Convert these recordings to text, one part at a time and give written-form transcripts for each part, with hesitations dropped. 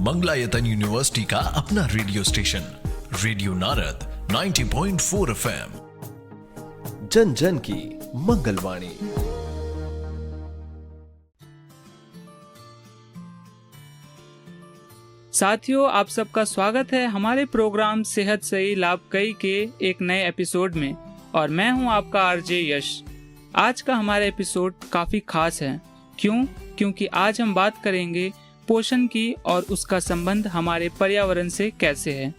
Mangalayatan university का अपना radio station radio Narad 90.4 FM, जन जन की मंगलवाणी। साथियों, आप सबका स्वागत है हमारे प्रोग्राम सेहत सही लाभ कई के एक नए एपिसोड में, और मैं हूं आपका आरजे यश। आज का हमारा एपिसोड काफी खास है। क्योंकि आज हम बात करेंगे पोषण की और उसका संबंध हमारे पर्यावरण से कैसे है।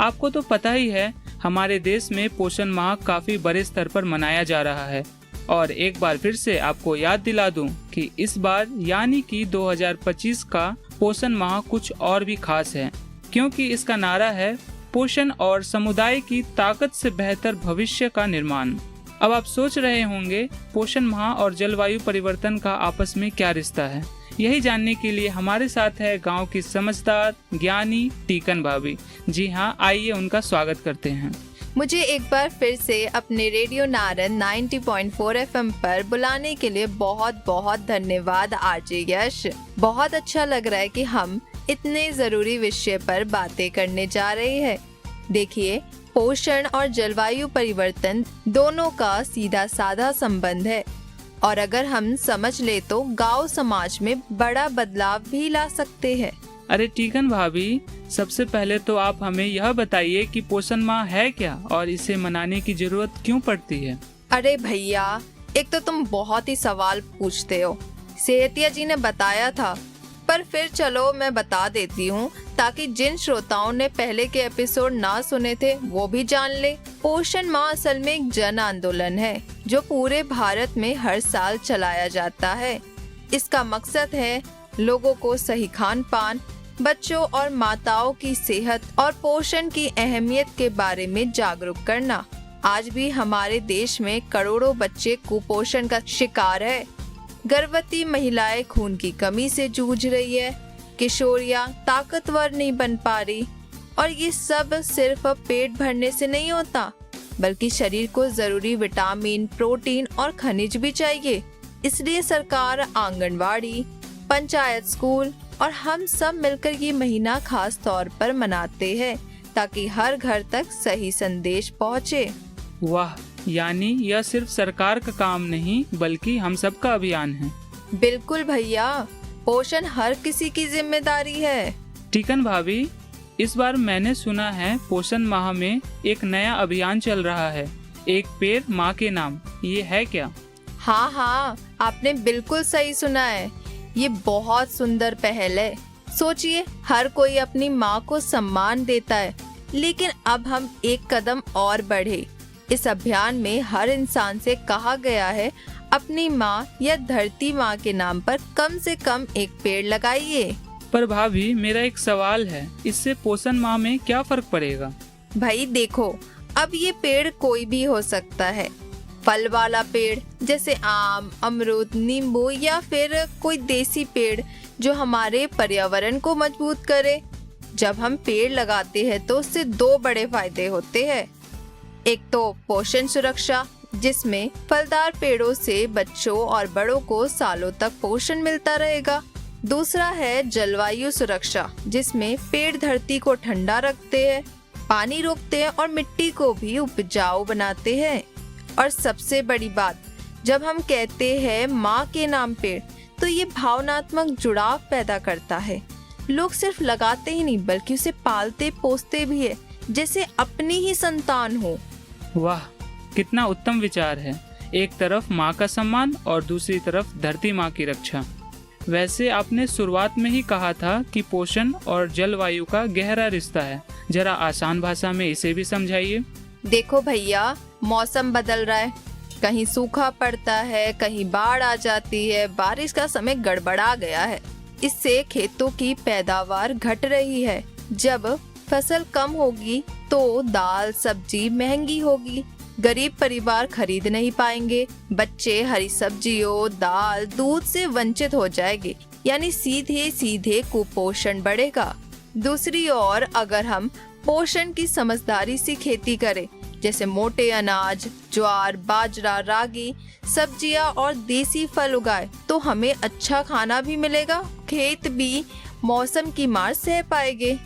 आपको तो पता ही है, हमारे देश में पोषण माह काफी बड़े स्तर पर मनाया जा रहा है। और एक बार फिर से आपको याद दिला दूं कि इस बार यानी कि 2025 का पोषण माह कुछ और भी खास है, क्योंकि इसका नारा है पोषण और समुदाय की ताकत से बेहतर भविष्य का निर्माण। अब आप सोच रहे होंगे पोषण माह और जलवायु परिवर्तन का आपस में क्या रिश्ता है। यही जानने के लिए हमारे साथ है गांव की समझदार ज्ञानी टीकन भाभी। जी हाँ, आइए उनका स्वागत करते हैं। मुझे एक बार फिर से अपने रेडियो नारद 90.4 FM पर बुलाने के लिए बहुत बहुत धन्यवाद आरजे यश। बहुत अच्छा लग रहा है कि हम इतने जरूरी विषय पर बातें करने जा रहे हैं। देखिए, पोषण और जलवायु परिवर्तन दोनों का सीधा साधा संबंध है, और अगर हम समझ ले तो गांव समाज में बड़ा बदलाव भी ला सकते हैं। अरे टीकन भाभी, सबसे पहले तो आप हमें यह बताइए कि पोषण माह है क्या और इसे मनाने की जरूरत क्यों पड़ती है। अरे भैया, एक तो तुम बहुत ही सवाल पूछते हो। सेहतिया जी ने बताया था, पर फिर चलो मैं बता देती हूँ ताकि जिन श्रोताओं ने पहले के एपिसोड ना सुने थे वो भी जान ले। पोषण माह असल में एक जन आंदोलन है जो पूरे भारत में हर साल चलाया जाता है। इसका मकसद है लोगों को सही खान पान, बच्चों और माताओं की सेहत और पोषण की अहमियत के बारे में जागरूक करना। आज भी हमारे देश में करोड़ों बच्चे कुपोषण का शिकार है। गर्भवती महिलाएं खून की कमी से जूझ रही है, किशोरियां ताकतवर नहीं बन पा रही, और ये सब सिर्फ पेट भरने से नहीं होता, बल्कि शरीर को जरूरी विटामिन, प्रोटीन और खनिज भी चाहिए। इसलिए सरकार, आंगनवाड़ी, पंचायत, स्कूल और हम सब मिलकर ये महीना खास तौर पर मनाते हैं ताकि हर घर तक सही संदेश पहुँचे। वाह, यानी यह सिर्फ सरकार का काम नहीं बल्कि हम सब का अभियान है। बिल्कुल भैया, पोषण हर किसी की जिम्मेदारी है। टीकन भाभी, इस बार मैंने सुना है पोषण माह में एक नया अभियान चल रहा है, एक पेड़ माँ के नाम। ये है क्या? हाँ, आपने बिल्कुल सही सुना है। ये बहुत सुंदर पहल है। सोचिए, हर कोई अपनी माँ को सम्मान देता है, लेकिन अब हम एक कदम और बढ़े। इस अभियान में हर इंसान से कहा गया है अपनी माँ या धरती माँ के नाम पर कम से कम एक पेड़ लगाइए। पर भाभी, मेरा एक सवाल है, इससे पोषण माह में क्या फर्क पड़ेगा? भाई देखो, अब ये पेड़ कोई भी हो सकता है। फल वाला पेड़ जैसे आम, अमरूद, नींबू, या फिर कोई देसी पेड़ जो हमारे पर्यावरण को मजबूत करे। जब हम पेड़ लगाते हैं तो उससे दो बड़े फायदे होते हैं। एक तो पोषण सुरक्षा, जिसमें फलदार पेड़ों से बच्चों और बड़ों को सालों तक पोषण मिलता रहेगा। दूसरा है जलवायु सुरक्षा, जिसमें पेड़ धरती को ठंडा रखते हैं, पानी रोकते हैं और मिट्टी को भी उपजाऊ बनाते हैं। और सबसे बड़ी बात, जब हम कहते हैं माँ के नाम पेड़, तो ये भावनात्मक जुड़ाव पैदा करता है। लोग सिर्फ लगाते ही नहीं बल्कि उसे पालते पोसते भी है, जैसे अपनी ही संतान हो। वाह, कितना उत्तम विचार है। एक तरफ माँ का सम्मान और दूसरी तरफ धरती माँ की रक्षा। वैसे आपने शुरुआत में ही कहा था कि पोषण और जलवायु का गहरा रिश्ता है। जरा आसान भाषा में इसे भी समझाइए। देखो भैया, मौसम बदल रहा है, कहीं सूखा पड़ता है, कहीं बाढ़ आ जाती है, बारिश का समय गड़बड़ा गया है। इससे खेतों की पैदावार घट रही है। जब फसल कम होगी तो दाल सब्जी महंगी होगी, गरीब परिवार खरीद नहीं पाएंगे, बच्चे हरी सब्जियों, दाल, दूध से वंचित हो जाएंगे, यानी सीधे सीधे कुपोषण बढ़ेगा। दूसरी ओर अगर हम पोषण की समझदारी से खेती करें, जैसे मोटे अनाज, ज्वार, बाजरा, रागी, सब्जियां और देसी फल उगाए, तो हमें अच्छा खाना भी मिलेगा, खेत भी मौसम की मार सह पाएंगे।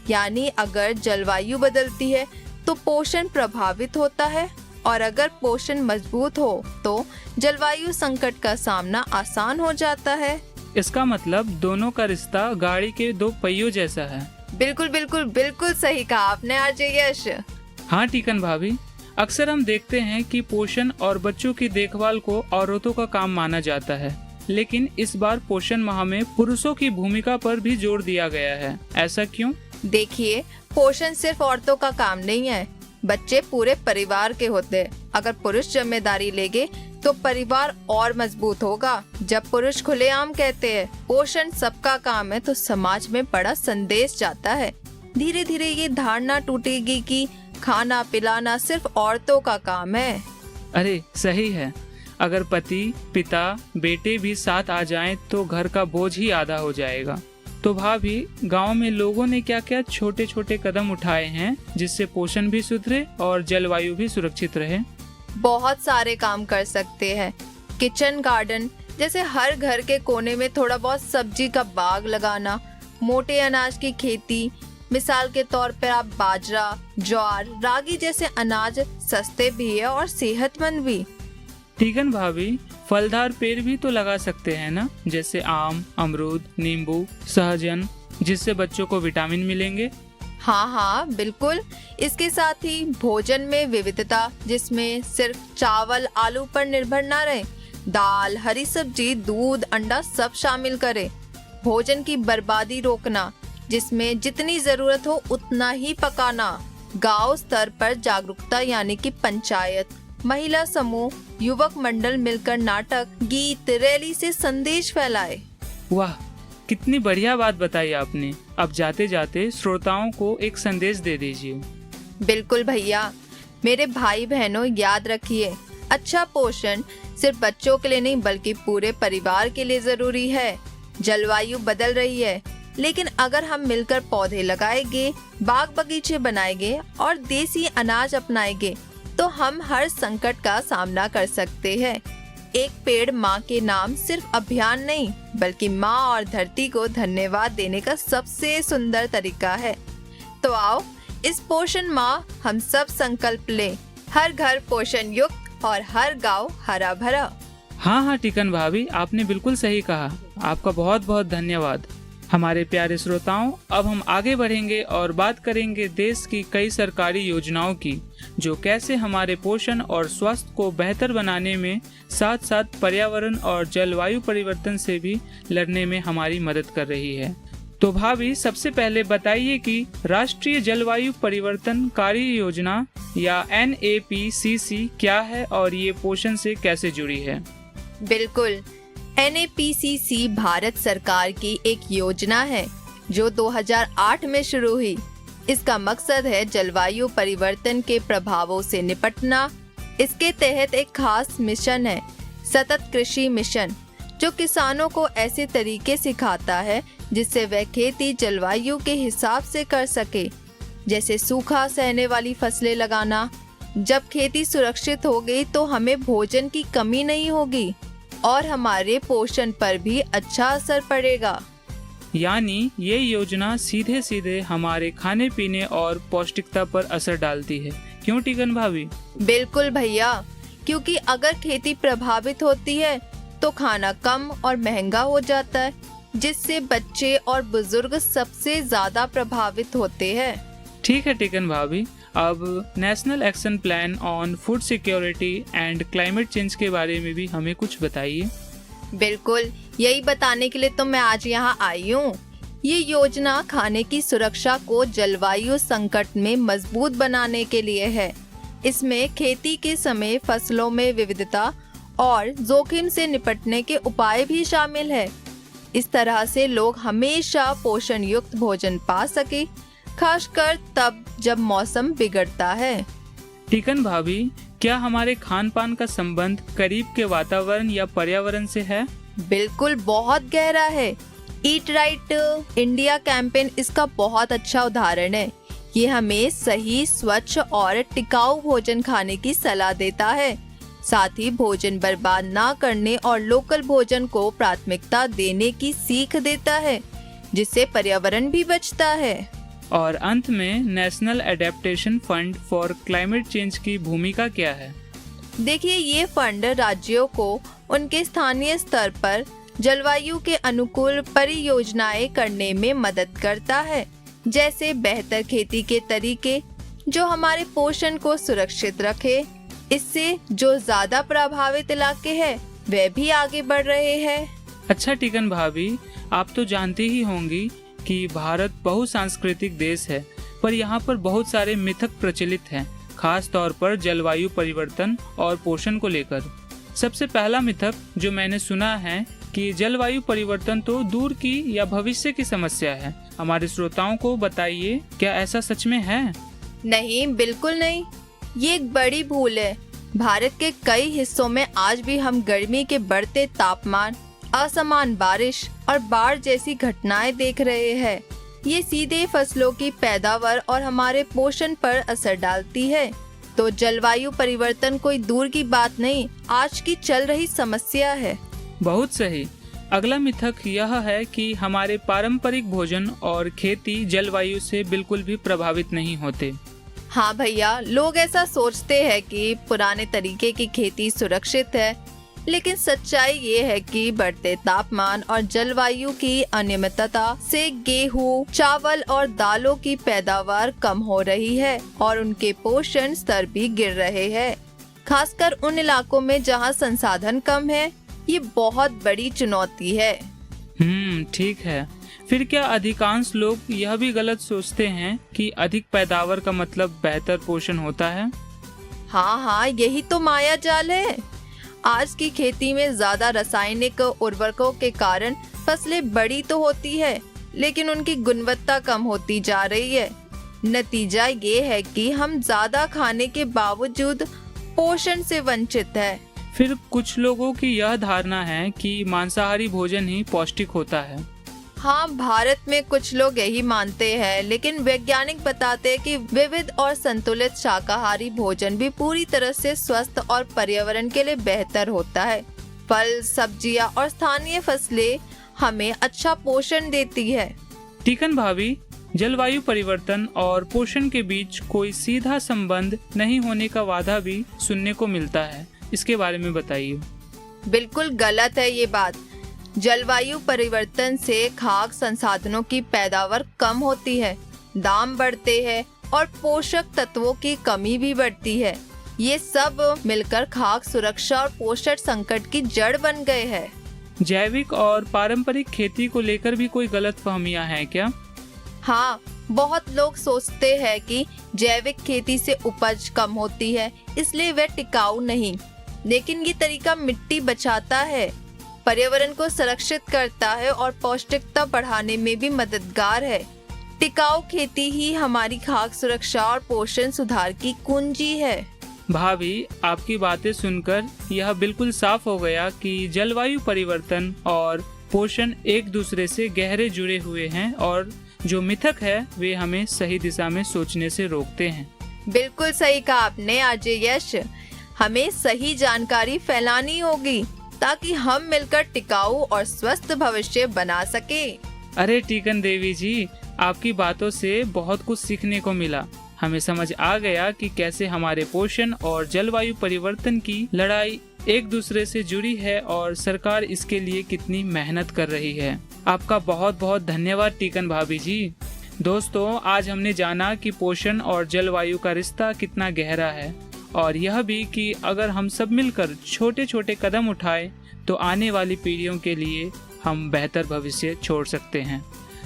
यानी अगर जलवायु बदलती है तो पोषण प्रभावित होता है, और अगर पोषण मजबूत हो तो जलवायु संकट का सामना आसान हो जाता है। इसका मतलब दोनों का रिश्ता गाड़ी के दो पहियों जैसा है। बिल्कुल बिल्कुल बिल्कुल सही कहा आपने आरजे यश। हाँ टीकन भाभी, अक्सर हम देखते हैं कि पोषण और बच्चों की देखभाल को औरतों का काम माना जाता है, लेकिन इस बार पोषण माह में पुरुषों की भूमिका पर भी जोर दिया गया है। ऐसा क्यों? देखिए, पोषण सिर्फ औरतों का काम नहीं है, बच्चे पूरे परिवार के होते हैं। अगर पुरुष जिम्मेदारी लेंगे तो परिवार और मजबूत होगा। जब पुरुष खुलेआम कहते हैं पोषण सबका काम है, तो समाज में बड़ा संदेश जाता है। धीरे धीरे ये धारणा टूटेगी कि खाना पिलाना सिर्फ औरतों का काम है। अरे सही है, अगर पति, पिता, बेटे भी साथ आ जाएं तो घर का बोझ ही आधा हो जाएगा। तो भाभी, गांव में लोगों ने क्या क्या छोटे छोटे कदम उठाए हैं जिससे पोषण भी सुधरे और जलवायु भी सुरक्षित रहे? बहुत सारे काम कर सकते हैं। किचन गार्डन, जैसे हर घर के कोने में थोड़ा बहुत सब्जी का बाग लगाना। मोटे अनाज की खेती, मिसाल के तौर पर आप बाजरा, ज्वार, रागी जैसे अनाज सस्ते भी है और सेहतमंद भी। टीकन भाभी, फलदार पेड़ भी तो लगा सकते हैं ना, जैसे आम, अमरूद, नींबू, सहजन, जिससे बच्चों को विटामिन मिलेंगे। हाँ हाँ बिल्कुल। इसके साथ ही भोजन में विविधता, जिसमें सिर्फ चावल आलू पर निर्भर ना रहे, दाल, हरी सब्जी, दूध, अंडा सब शामिल करें। भोजन की बर्बादी रोकना, जिसमें जितनी जरूरत हो उतना ही पकाना। गांव स्तर पर जागरूकता, यानी कि पंचायत, महिला समूह, युवक मंडल मिलकर नाटक, गीत, रैली से संदेश फैलाए। वाह, कितनी बढ़िया बात बताई आपने। अब जाते जाते श्रोताओं को एक संदेश दे दीजिए। बिल्कुल भैया, मेरे भाई बहनों, याद रखिए, अच्छा पोषण सिर्फ बच्चों के लिए नहीं बल्कि पूरे परिवार के लिए जरूरी है। जलवायु बदल रही है, लेकिन अगर हम मिलकर पौधे लगाएंगे, बाग बगीचे बनाएंगे और देसी अनाज अपनाएंगे तो हम हर संकट का सामना कर सकते हैं। एक पेड़ माँ के नाम सिर्फ अभियान नहीं, बल्कि माँ और धरती को धन्यवाद देने का सबसे सुंदर तरीका है। तो आओ, इस पोषण माह हम सब संकल्प लें, हर घर पोषण युक्त और हर गांव हरा भरा। हाँ हाँ टीकन भाभी, आपने बिल्कुल सही कहा। आपका बहुत बहुत धन्यवाद। हमारे प्यारे श्रोताओं, अब हम आगे बढ़ेंगे और बात करेंगे देश की कई सरकारी योजनाओं की, जो कैसे हमारे पोषण और स्वास्थ्य को बेहतर बनाने में साथ साथ पर्यावरण और जलवायु परिवर्तन से भी लड़ने में हमारी मदद कर रही है। तो भाभी, सबसे पहले बताइए कि राष्ट्रीय जलवायु परिवर्तन कार्य योजना या NAPCC क्या है और ये पोषण से कैसे जुड़ी है? बिल्कुल, NAPCC भारत सरकार की एक योजना है जो 2008 में शुरू हुई। इसका मकसद है जलवायु परिवर्तन के प्रभावों से निपटना। इसके तहत एक खास मिशन है, सतत कृषि मिशन, जो किसानों को ऐसे तरीके सिखाता है जिससे वह खेती जलवायु के हिसाब से कर सके, जैसे सूखा सहने वाली फसलें लगाना। जब खेती सुरक्षित हो गई तो हमें भोजन की कमी नहीं होगी और हमारे पोषण पर भी अच्छा असर पड़ेगा। यानी ये योजना सीधे सीधे हमारे खाने पीने और पौष्टिकता पर असर डालती है। क्यों टीकन भाभी? बिल्कुल भैया, क्योंकि अगर खेती प्रभावित होती है तो खाना कम और महंगा हो जाता है, जिससे बच्चे और बुजुर्ग सबसे ज्यादा प्रभावित होते हैं। ठीक है टीकन भाभी, अब national action plan on food security and climate change के बारे में भी हमें कुछ बताइए। बिल्कुल, यही बताने के लिए तो मैं आज यहाँ आई हूँ। ये योजना खाने की सुरक्षा को जलवायु संकट में मजबूत बनाने के लिए है। इसमें खेती के समय फसलों में विविधता और जोखिम से निपटने के उपाय भी शामिल है। इस तरह से लोग हमेशा पोषण युक्त भोजन पा सके, खासकर तब जब मौसम बिगड़ता है। टीकन भाभी, क्या हमारे खान पान का संबंध करीब के वातावरण या पर्यावरण से है? बिल्कुल, बहुत गहरा है। ईट राइट इंडिया कैंपेन इसका बहुत अच्छा उदाहरण है। ये हमें सही, स्वच्छ और टिकाऊ भोजन खाने की सलाह देता है। साथ ही भोजन बर्बाद ना करने और लोकल भोजन को प्राथमिकता देने की सीख देता है। जिससे पर्यावरण भी बचता है। और अंत में national adaptation fund for climate change की भूमिका क्या है? देखिए, ये फंड राज्यों को उनके स्थानीय स्तर पर जलवायु के अनुकूल परियोजनाएं करने में मदद करता है, जैसे बेहतर खेती के तरीके जो हमारे पोषण को सुरक्षित रखे। इससे जो ज्यादा प्रभावित इलाके हैं वे भी आगे बढ़ रहे हैं। अच्छा टीकन भाभी, आप तो जानती ही होंगी कि भारत बहुसांस्कृतिक देश है, पर यहाँ पर बहुत सारे मिथक प्रचलित हैं, खास तौर पर जलवायु परिवर्तन और पोषण को लेकर। सबसे पहला मिथक जो मैंने सुना है कि जलवायु परिवर्तन तो दूर की या भविष्य की समस्या है। हमारे श्रोताओं को बताइए, क्या ऐसा सच में है? नहीं, बिल्कुल नहीं। ये एक बड़ी भूल है। भारत के कई हिस्सों में आज भी हम गर्मी के बढ़ते तापमान, असमान बारिश और बाढ़ जैसी घटनाएं देख रहे हैं। ये सीधे फसलों की पैदावार और हमारे पोषण पर असर डालती है। तो जलवायु परिवर्तन कोई दूर की बात नहीं, आज की चल रही समस्या है। बहुत सही। अगला मिथक यह है कि हमारे पारंपरिक भोजन और खेती जलवायु से बिल्कुल भी प्रभावित नहीं होते। हाँ भैया, लोग ऐसा सोचते हैं कि पुराने तरीके की खेती सुरक्षित है, लेकिन सच्चाई ये है कि बढ़ते तापमान और जलवायु की अनियमितता से गेहूं, चावल और दालों की पैदावार कम हो रही है और उनके पोषण स्तर भी गिर रहे हैं। खासकर उन इलाकों में जहां संसाधन कम है, ये बहुत बड़ी चुनौती है। ठीक है। फिर क्या अधिकांश लोग यह भी गलत सोचते हैं कि अधिक पैदावार का मतलब बेहतर पोषण होता है? हाँ, यही तो माया जाल है। आज की खेती में ज्यादा रासायनिक उर्वरकों के कारण फसलें बड़ी तो होती है, लेकिन उनकी गुणवत्ता कम होती जा रही है। नतीजा ये है कि हम ज्यादा खाने के बावजूद पोषण से वंचित है। फिर कुछ लोगों की यह धारणा है कि मांसाहारी भोजन ही पौष्टिक होता है। हाँ, भारत में कुछ लोग यही मानते हैं, लेकिन वैज्ञानिक बताते हैं कि विविध और संतुलित शाकाहारी भोजन भी पूरी तरह से स्वस्थ और पर्यावरण के लिए बेहतर होता है। फल, सब्जियां और स्थानीय फसलें हमें अच्छा पोषण देती है। टीकन भाभी, जलवायु परिवर्तन और पोषण के बीच कोई सीधा संबंध नहीं होने का वादा भी सुनने को मिलता है, इसके बारे में बताइए। बिल्कुल गलत है ये बात। जलवायु परिवर्तन से खाद्य संसाधनों की पैदावार कम होती है, दाम बढ़ते हैं और पोषक तत्वों की कमी भी बढ़ती है। ये सब मिलकर खाद्य सुरक्षा और पोषण संकट की जड़ बन गए हैं। जैविक और पारंपरिक खेती को लेकर भी कोई गलतफहमियां हैं क्या? हाँ, बहुत लोग सोचते हैं कि जैविक खेती से उपज कम होती है, इसलिए वह टिकाऊ नहीं। लेकिन ये तरीका मिट्टी बचाता है, पर्यावरण को संरक्षित करता है और पौष्टिकता बढ़ाने में भी मददगार है। टिकाऊ खेती ही हमारी खाद्य सुरक्षा और पोषण सुधार की कुंजी है। भाभी, आपकी बातें सुनकर यह बिल्कुल साफ हो गया कि जलवायु परिवर्तन और पोषण एक दूसरे से गहरे जुड़े हुए हैं और जो मिथक है वे हमें सही दिशा में सोचने से रोकते हैं। बिल्कुल सही कहा आपने आरजे यश। हमें सही जानकारी फैलानी होगी ताकि हम मिलकर टिकाऊ और स्वस्थ भविष्य बना सके। अरे टीकन देवी जी, आपकी बातों से बहुत कुछ सीखने को मिला। हमें समझ आ गया कि कैसे हमारे पोषण और जलवायु परिवर्तन की लड़ाई एक दूसरे से जुड़ी है और सरकार इसके लिए कितनी मेहनत कर रही है। आपका बहुत बहुत धन्यवाद टीकन भाभी जी। दोस्तों, आज हमने जाना कि पोषण और जलवायु का रिश्ता कितना गहरा है और यह भी कि अगर हम सब मिलकर छोटे छोटे कदम उठाएं तो आने वाली पीढ़ियों के लिए हम बेहतर भविष्य छोड़ सकते हैं।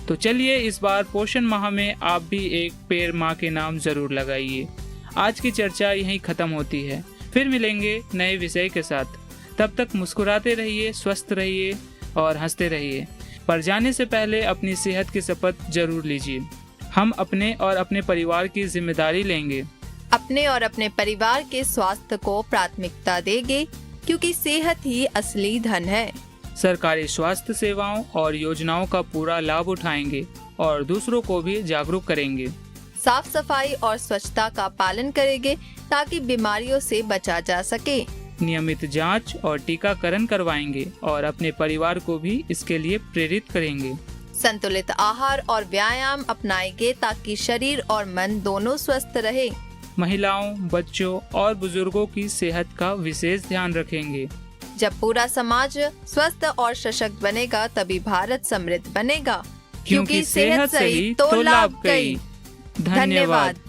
तो चलिए, इस बार पोषण माह में आप भी एक पेड़ माँ के नाम जरूर लगाइए। आज की चर्चा यहीं खत्म होती है। फिर मिलेंगे नए विषय के साथ। तब तक मुस्कुराते रहिए, स्वस्थ रहिए और हंसते रहिए। पर जाने से पहले अपनी सेहत की शपथ जरूर लीजिए। हम अपने और अपने परिवार की जिम्मेदारी लेंगे। अपने और अपने परिवार के स्वास्थ्य को प्राथमिकता देंगे, क्योंकि सेहत ही असली धन है। सरकारी स्वास्थ्य सेवाओं और योजनाओं का पूरा लाभ उठाएंगे और दूसरों को भी जागरूक करेंगे। साफ सफाई और स्वच्छता का पालन करेंगे ताकि बीमारियों से बचा जा सके। नियमित जांच और टीकाकरण करवाएंगे और अपने परिवार को भी इसके लिए प्रेरित करेंगे। संतुलित आहार और व्यायाम अपनाएंगे ताकि शरीर और मन दोनों स्वस्थ रहे। महिलाओं, बच्चों और बुजुर्गों की सेहत का विशेष ध्यान रखेंगे। जब पूरा समाज स्वस्थ और सशक्त बनेगा तभी भारत समृद्ध बनेगा। क्योंकि सेहत सही तो लाभ कई। धन्यवाद।